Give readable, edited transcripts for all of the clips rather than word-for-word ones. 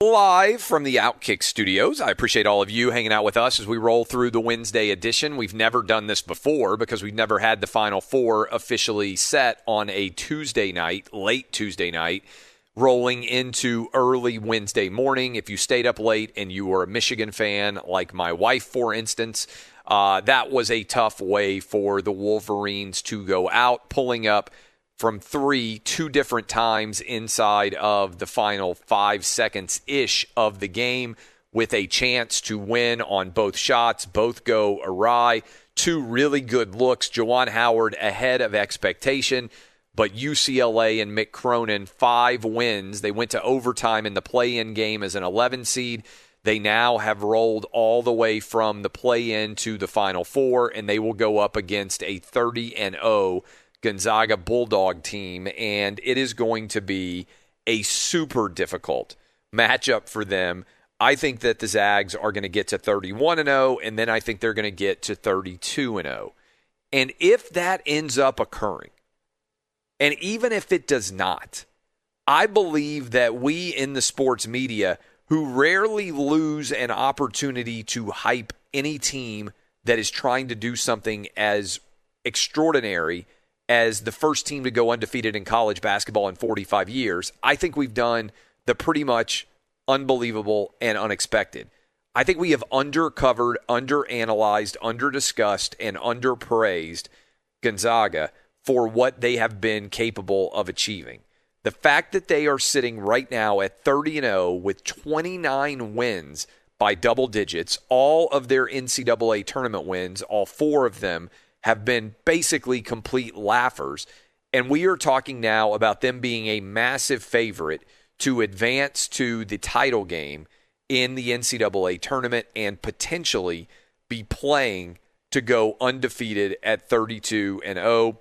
Live from the Outkick studios. I appreciate all of you hanging out with us as we roll through the Wednesday edition. We've never done this before because we've never had the Final Four officially set on a Tuesday night, late Tuesday night, rolling into early Wednesday morning. If you stayed up late and you were a Michigan fan, like my wife, for instance, that was a tough way for the Wolverines to go out, pulling up from two different times inside of the final 5 seconds-ish of the game with a chance to win on both shots. Both go awry. Two really good looks. Juwan Howard ahead of expectation, but UCLA and Mick Cronin, 5 wins. They went to overtime in the play-in game as an 11 seed. They now have rolled all the way from the play-in to the Final Four, and they will go up against a 30-0 Gonzaga Bulldog team, and it is going to be a super difficult matchup for them. I think that the Zags are going to get to 31-0, and then I think they're going to get to 32-0. And if that ends up occurring, and even if it does not, I believe that we in the sports media, who rarely lose an opportunity to hype any team that is trying to do something as extraordinary as the first team to go undefeated in college basketball in 45 years, I think we've done the pretty much unbelievable and unexpected. I think we have undercovered, underanalyzed, underdiscussed, and underpraised Gonzaga for what they have been capable of achieving. The fact that they are sitting right now at 30-0 with 29 wins by double digits, all of their NCAA tournament wins, all 4 of them, have been basically complete laughers. And we are talking now about them being a massive favorite to advance to the title game in the NCAA tournament and potentially be playing to go undefeated at 32-0,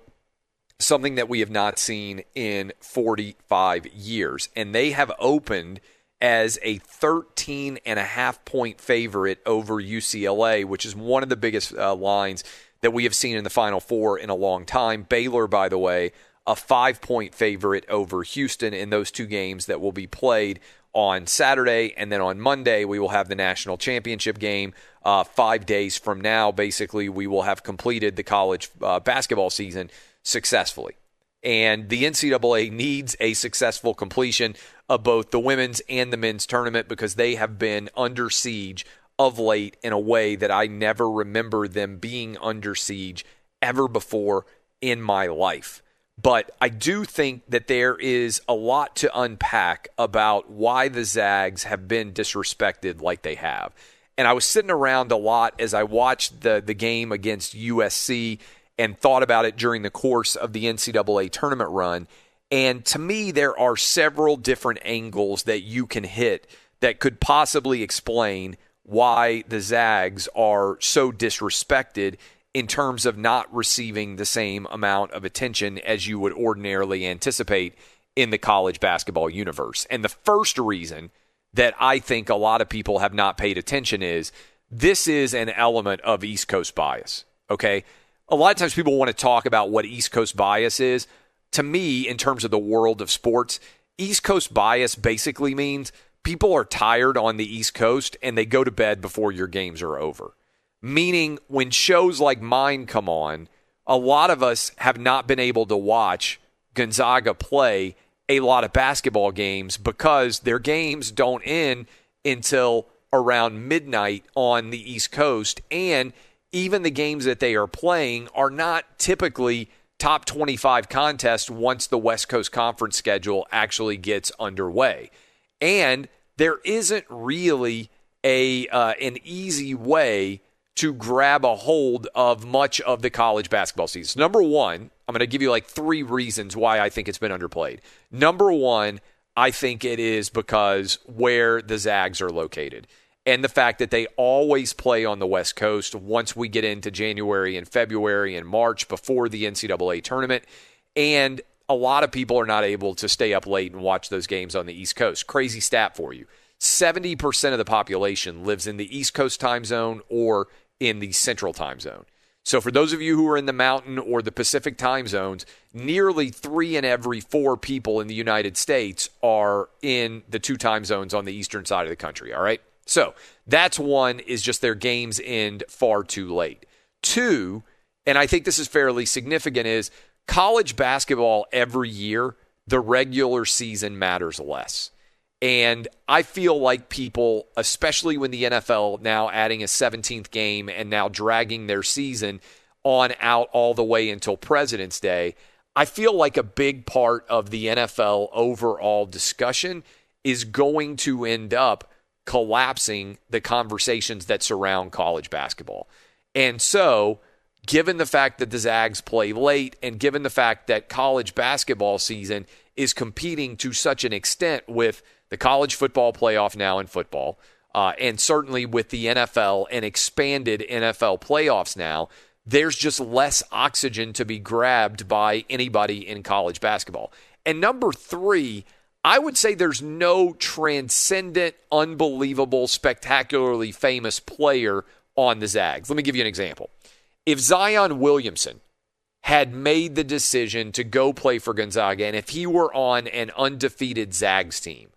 something that we have not seen in 45 years. And they have opened as a 13.5-point favorite over UCLA, which is one of the biggest lines that we have seen in the Final Four in a long time. Baylor, by the way, a 5-point favorite over Houston in those 2 games that will be played on Saturday. And then on Monday, we will have the national championship game. 5 days from now, basically, we will have completed the college basketball season successfully. And the NCAA needs a successful completion of both the women's and the men's tournament because they have been under siege of late in a way that I never remember them being under siege ever before in my life. But I do think that there is a lot to unpack about why the Zags have been disrespected like they have. And I was sitting around a lot as I watched the game against USC and thought about it during the course of the NCAA tournament run. And to me, there are several different angles that you can hit that could possibly explain why the Zags are so disrespected in terms of not receiving the same amount of attention as you would ordinarily anticipate in the college basketball universe. And the first reason that I think a lot of people have not paid attention is this is an element of East Coast bias, okay? A lot of times people want to talk about what East Coast bias is. To me, in terms of the world of sports, East Coast bias basically means people are tired on the East Coast and they go to bed before your games are over. Meaning when shows like mine come on, a lot of us have not been able to watch Gonzaga play a lot of basketball games because their games don't end until around midnight on the East Coast. And even the games that they are playing are not typically top 25 contests once the West Coast Conference schedule actually gets underway. And there isn't really an easy way to grab a hold of much of the college basketball season. Number one, I'm going to give you like 3 reasons why I think it's been underplayed. Number one, I think it is because where the Zags are located and the fact that they always play on the West Coast once we get into January and February and March before the NCAA tournament. And a lot of people are not able to stay up late and watch those games on the East Coast. Crazy stat for you. 70% of the population lives in the East Coast time zone or in the Central time zone. So for those of you who are in the Mountain or the Pacific time zones, nearly 3 in every 4 people in the United States are in the 2 time zones on the eastern side of the country, all right? So that's one, is just their games end far too late. 2, and I think this is fairly significant, is college basketball every year, the regular season matters less. And I feel like people, especially when the NFL now adding a 17th game and now dragging their season on out all the way until President's Day, I feel like a big part of the NFL overall discussion is going to end up collapsing the conversations that surround college basketball. And so, given the fact that the Zags play late and given the fact that college basketball season is competing to such an extent with the college football playoff now in football, and certainly with the NFL and expanded NFL playoffs now, there's just less oxygen to be grabbed by anybody in college basketball. And number 3, I would say there's no transcendent, unbelievable, spectacularly famous player on the Zags. Let me give you an example. If Zion Williamson had made the decision to go play for Gonzaga, and if he were on an undefeated Zags team,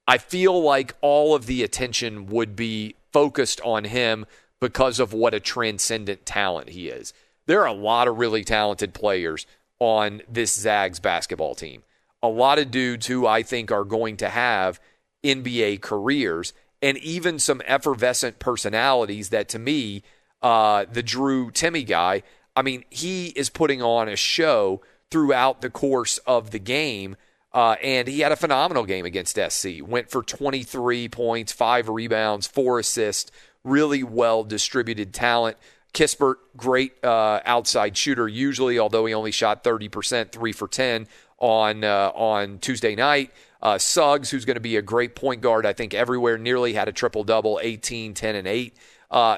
I feel like all of the attention would be focused on him because of what a transcendent talent he is. There are a lot of really talented players on this Zags basketball team. A lot of dudes who I think are going to have NBA careers, and even some effervescent personalities that, to me, the Drew Timme guy, I mean, he is putting on a show throughout the course of the game. And he had a phenomenal game against SC. Went for 23 points, 5 rebounds, 4 assists. Really well-distributed talent. Kispert, great outside shooter usually, although he only shot 30%, 3 for 10 on Tuesday night. Suggs, who's going to be a great point guard, I think everywhere, nearly had a triple-double, 18, 10, and 8.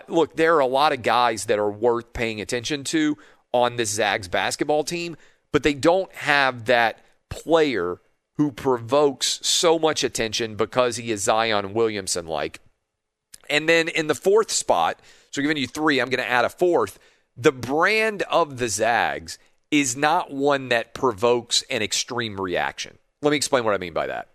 Look, there are a lot of guys that are worth paying attention to on this Zags basketball team, but they don't have that player who provokes so much attention because he is Zion Williamson-like. And then in the 4th spot, so giving you 3, I'm going to add a 4th, the brand of the Zags is not one that provokes an extreme reaction. Let me explain what I mean by that.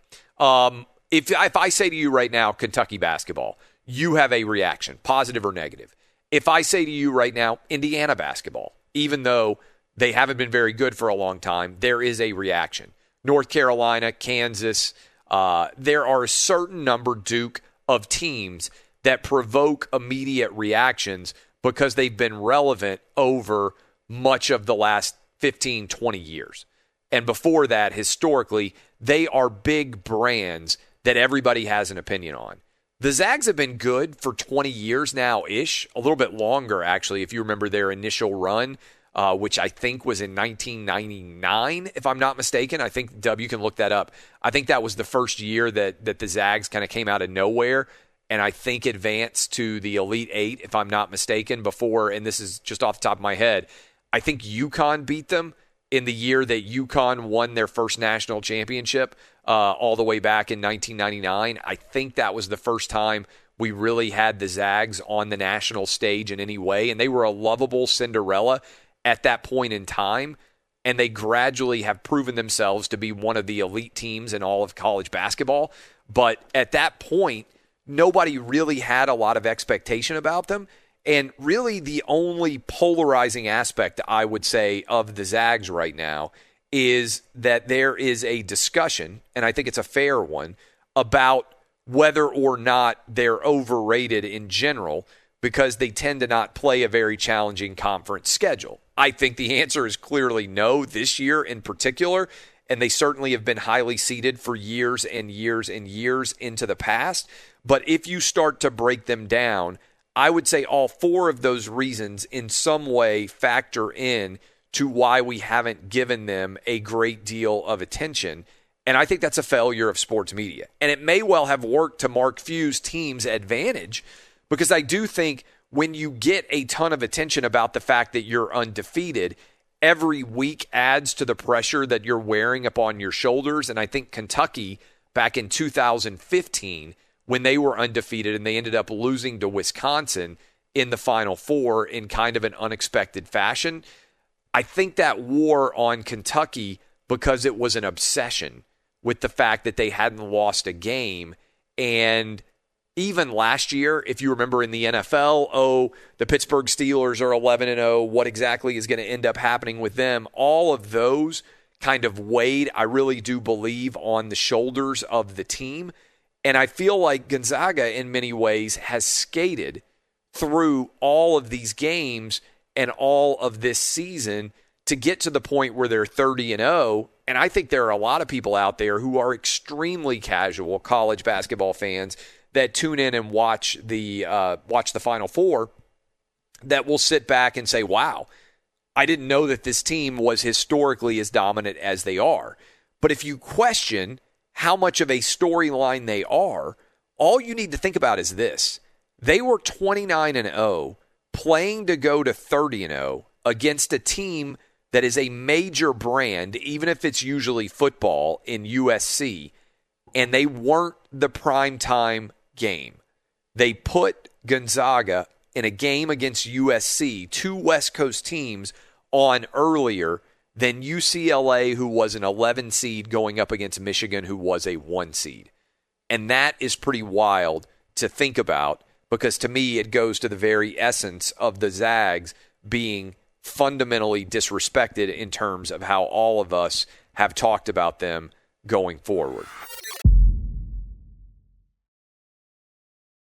If I say to you right now, Kentucky basketball, you have a reaction, positive or negative. If I say to you right now, Indiana basketball, even though they haven't been very good for a long time, there is a reaction. North Carolina, Kansas, there are a certain number, Duke, of teams that provoke immediate reactions because they've been relevant over much of the last 15, 20 years. And before that, historically, they are big brands that everybody has an opinion on. The Zags have been good for 20 years now-ish, a little bit longer, actually, if you remember their initial run, which I think was in 1999, if I'm not mistaken. I think, Dub, you can look that up. I think that was the first year that the Zags kind of came out of nowhere, and I think advanced to the Elite Eight, if I'm not mistaken, before, and this is just off the top of my head, I think UConn beat them in the year that UConn won their first national championship all the way back in 1999. I think that was the first time we really had the Zags on the national stage in any way, and they were a lovable Cinderella at that point in time, and they gradually have proven themselves to be one of the elite teams in all of college basketball. But at that point, nobody really had a lot of expectation about them, and really the only polarizing aspect, I would say, of the Zags right now is that there is a discussion, and I think it's a fair one, about whether or not they're overrated in general because they tend to not play a very challenging conference schedule. I think the answer is clearly no this year in particular, and they certainly have been highly seeded for years and years and years into the past. But if you start to break them down, I would say all 4 of those reasons in some way factor in to why we haven't given them a great deal of attention. And I think that's a failure of sports media. And it may well have worked to Mark Few's team's advantage, because I do think when you get a ton of attention about the fact that you're undefeated, every week adds to the pressure that you're wearing upon your shoulders. And I think Kentucky, back in 2015, when they were undefeated and they ended up losing to Wisconsin in the Final Four in kind of an unexpected fashion. I think that wore on Kentucky because it was an obsession with the fact that they hadn't lost a game. And even last year, if you remember in the NFL, the Pittsburgh Steelers are 11-0. What exactly is going to end up happening with them? All of those kind of weighed, I really do believe, on the shoulders of the team. And I feel like Gonzaga, in many ways, has skated through all of these games and all of this season to get to the point where they're 30-0. And I think there are a lot of people out there who are extremely casual college basketball fans that tune in and watch the Final Four that will sit back and say, wow, I didn't know that this team was historically as dominant as they are. But if you question how much of a storyline they are, all you need to think about is this. They were 29-0, playing to go to 30-0 against a team that is a major brand, even if it's usually football, in USC, and they weren't the primetime game. They put Gonzaga in a game against USC, two West Coast teams, on earlier than UCLA, who was an 11 seed, going up against Michigan, who was a 1 seed. And that is pretty wild to think about, because to me it goes to the very essence of the Zags being fundamentally disrespected in terms of how all of us have talked about them going forward.